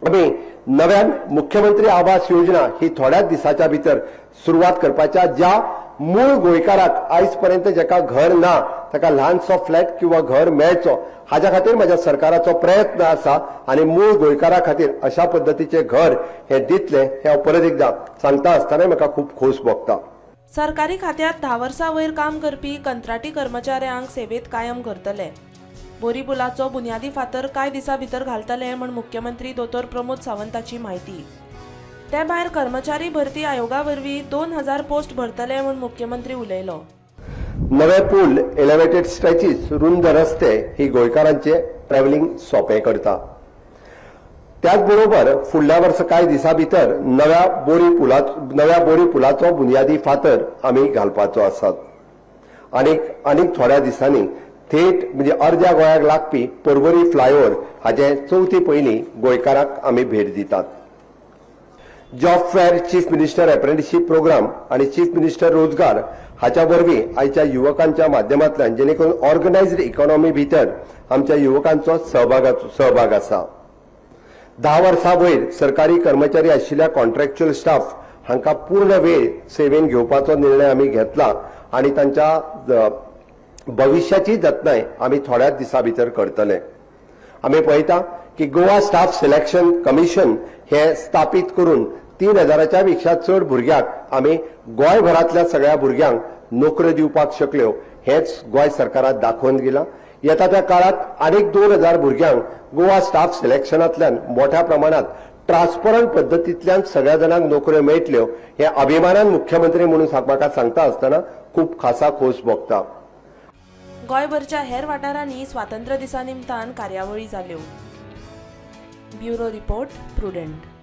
आम्ही नव्यान मुख्यमंत्री आवास योजना ही थोड्याच दिसाच्या भितर सुरुवात करपाच्या, ज्या मूळ गोंयकाराक आयज पर्यंत जेका घर ना ताका ल्हानसो फ्लॅट किंवा घर मेळचो हाच्या खातीर म्हज्या सरकाराचो प्रयत्न आसा आनी मूळ गोंयकारा खातीर अशा पद्दतीचे घर हे दितले हे हांव परत एकदा सांगता आसतना म्हाका खूब खोस भोगता। सरकारी खात्यांत 10 वर्सां वयर काम करपी कंत्राटी कर्मचाऱ्यांक सेवेत कायम करतले। बोरी पुलाचो बुन्यादी फातर कांय दिसां भितर घालतले म्हण मुख्यमंत्री दोतोर प्रमोद सावंताची माहिती। ते भायर कर्मचारी भरती आयोगा वरवीं 2000 पोस्ट भरतले म्हण मुख्यमंत्री उलयलो। नवे पूल, एलिव्हेटेड स्ट्रेचीस, रुंद रस्ते ही गोंयकारांचे ट्रॅव्हलिंग सोंपें करता। त्याच बरोबर फुडल्या वर्सा कांय दिसां भितर नव्या बोरी पुलाचो बुन्यादी फातर आमी घालपाचो आसात। आनीक थोड्या दिसांनी थेट म्हणजे अर्द्या गोंयाक लागपी पर्वरी फ्लायओव्हर हाचे चवथी पयलीं गोंयकाराक आमी भेट दितात। Job fair, chief minister apprenticeship programme आणि चीफ मिनिस्टर रोजगार हाच्या वरवीं आयच्या युवकांच्या माध्यमांतल्यान जेणे करून ऑर्गनायज्ड इकॉनॉमी भितर आमच्या युवकांचो सहभाग आसा। 10 वर्सां वयर सरकारी कर्मचारी आशिल्ल्या कॉन्ट्रॅक्च्युअल स्टाफ हांकां पूर्ण वेळ सेवेन घेवपाचो निर्णय आमी घेतला आनी तांच्या भविष्याची जतनाय आमी थोड्याच दिसां भितर करतले। आमी पळयता की गोवा स्टाफ सिलेक्शन कमिशन हे स्थापीत करून 3000च्या पेक्षा चड भुरग्यांक आमी गोंयभरांतल्या सगळ्या भुरग्यांक नोकऱ्यो दिवपाक शकल्यो हेच गोंय सरकारान दाखोवन दिलां। येता त्या काळात आनीक 2000 भुरग्यांक गोवा स्टाफ सिलेक्शनांतल्यान मोठ्या प्रमाणात ट्रान्सपरंट पद्दतींतल्यान सगळ्या जाणांक नोकऱ्यो मेळटल्यो हे अभिमानान मुख्यमंत्री म्हणून म्हाका सांगता आसतना खूब खासा खोस भोगता। गोंयभरच्या हेर वाठारांनी स्वातंत्र्य दिसा निमतान कार्यावळी जाल्यो। Bureau report, prudent.